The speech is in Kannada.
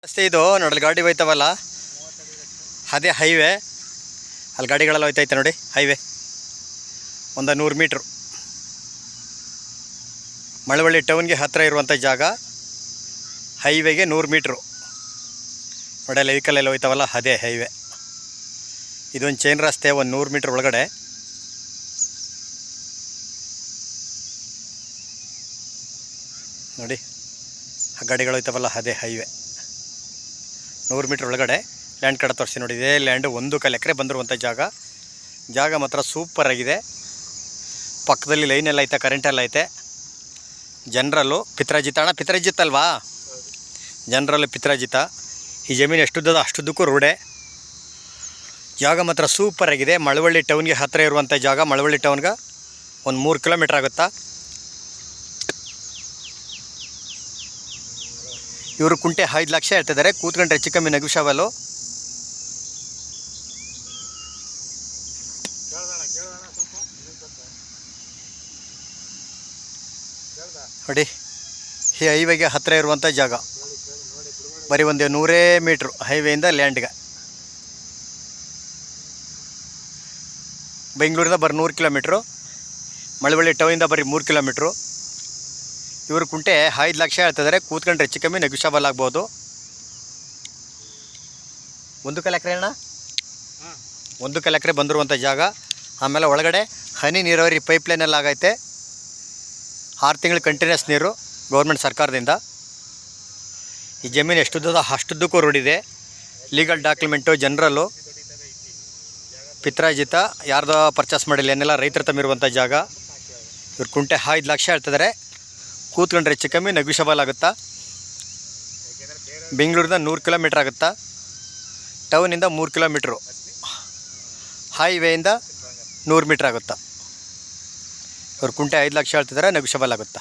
ರಸ್ತೆ ಇದು ನೋಡಲ್ಲಿ ಗಾಡಿ ಹೋಯ್ತವಲ್ಲ ಅದೇ ಹೈವೇ. ಅಲ್ಲಿ ಗಾಡಿಗಳೆಲ್ಲ ಹೋಯ್ತೈತೆ ನೋಡಿ. ಹೈವೇ ಒಂದು 100 ಮೀಟ್ರು ಮಳವಳ್ಳಿ ಟೌನ್ಗೆ ಹತ್ತಿರ ಇರುವಂಥ ಜಾಗ. ಹೈವೇಗೆ 100 ಮೀಟ್ರು ನೋಡಿ. ಅಲ್ಲಿ ವೆಹಿಕಲ್ ಎಲ್ಲ ಹೋಯ್ತವಲ್ಲ ಅದೇ ಹೈವೇ. ಇದೊಂದು ಚೈನ್ ರಸ್ತೆ. ಒಂದು 100 ಮೀಟ್ರ್ ಒಳಗಡೆ ನೋಡಿ ಆ ಗಾಡಿಗಳು ಹೋಯ್ತವಲ್ಲ ಅದೇ ಹೈವೇ. 100 ಮೀಟ್ರ್ ಒಳಗಡೆ ಲ್ಯಾಂಡ್ ಕಡೆ ತೋರಿಸಿ ನೋಡಿ. ಇದೇ ಲ್ಯಾಂಡು 1 ಎಕರೆ ಬಂದಿರುವಂಥ ಜಾಗ ಮಾತ್ರ ಸೂಪರಾಗಿದೆ. ಪಕ್ಕದಲ್ಲಿ ಲೈನೆಲ್ಲ ಐತೆ, ಕರೆಂಟೆಲ್ಲ ಐತೆ. ಜನರಲ್ಲು ಪಿತ್ರಾಜಿತ ಅಣ್ಣ, ಪಿತ್ರಾಜಿತ್ ಅಲ್ವಾ? ಜನರಲ್ಲು ಪಿತ್ರಾಜಿತ. ಈ ಜಮೀನು ಎಷ್ಟುದ್ದದ ಅಷ್ಟುದ್ದಕ್ಕೂ ರೋಡೆ. ಜಾಗ ಮಾತ್ರ ಸೂಪರಾಗಿದೆ. ಮಳವಳ್ಳಿ ಟೌನ್ಗೆ ಹತ್ತಿರ ಇರುವಂಥ ಜಾಗ. ಮಳವಳ್ಳಿ ಟೌನ್ಗೆ ಒಂದು 3 ಕಿಲೋಮೀಟ್ರ್ ಆಗುತ್ತಾ. ಇವರು ಕುಂಟೆ 5 ಲಕ್ಷ ಹೇಳ್ತಿದ್ದಾರೆ. ಕೂತ್ಕೊಂಡ್ರೆ ಹೆಚ್ಚು ಕಮ್ಮಿ ನೆಗೋಷಿಯಬಲ್ಲು. ನೋಡಿ ಈ ಹೈವೇಗೆ ಹತ್ತಿರ ಇರುವಂಥ ಜಾಗ. ಬರೀ ಒಂದು 100 ಮೀಟ್ರು ಹೈವೇಯಿಂದ ಲ್ಯಾಂಡ್ಗೆ. ಬೆಂಗಳೂರಿಂದ ಬರೀ 100 ಕಿಲೋಮೀಟ್ರು. ಮಳವಳ್ಳಿ ಟೌನಿಂದ ಬರೀ 3 ಕಿಲೋಮೀಟ್ರು. ಇವರು ಕುಂಟೆ 5 ಲಕ್ಷ ಹೇಳ್ತಿದ್ದಾರೆ. ಕೂತ್ಕೊಂಡ್ರೆ ಹೆಚ್ಚು ಕಮ್ಮಿ ನೆಗೋಷಿಯಬಲ್ ಆಗ್ಬೋದು. 1 ಎಕರೆ ಅಣ್ಣ, 1 ಎಕರೆ ಬಂದಿರುವಂಥ ಜಾಗ. ಆಮೇಲೆ ಒಳಗಡೆ ಹನಿ ನೀರಾವರಿ ಪೈಪ್ಲೈನೆಲ್ಲ ಆಗೈತೆ. 6 ತಿಂಗಳು ಕಂಟಿನ್ಯೂಸ್ ನೀರು ಗೌರ್ಮೆಂಟ್ ಸರ್ಕಾರದಿಂದ. ಈ ಜಮೀನು ಎಷ್ಟುದ್ದದ ಅಷ್ಟುದ್ದಕ್ಕೂ ರೋಡಿದೆ. ಲೀಗಲ್ ಡಾಕ್ಯುಮೆಂಟು, ಜನರಲ್ಲು, ಪಿತ್ರಾಜಿತ, ಯಾರ್ದೋ ಪರ್ಚೇಸ್ ಮಾಡಿಲ್ಲ, ಏನೆಲ್ಲ ರೈತರ ತಮ್ಮಿರುವಂಥ ಜಾಗ. ಇವ್ರು ಕುಂಟೆ 5 ಲಕ್ಷ ಹೇಳ್ತಿದ್ದಾರೆ. ಕೂತ್ಕೊಂಡ್ರೆ ಹೆಚ್ಚು ಕಮ್ಮಿ ನೆಗೋಷಿಯಬಲ್ ಆಗುತ್ತಾ. ಬೆಂಗಳೂರಿಂದ 100 ಕಿಲೋಮೀಟ್ರ್ ಆಗುತ್ತಾ. ಟೌನಿಂದ 3 ಕಿಲೋಮೀಟ್ರು. ಹೈವೇಯಿಂದ 100 ಮೀಟ್ರ್ ಆಗುತ್ತಾ. ಇವ್ರು ಕುಂಟೆ 5 ಲಕ್ಷ ಹೇಳ್ತಿದ್ದಾರೆ. ನೆಗೋಷಿಯಬಲ್ ಆಗುತ್ತಾ.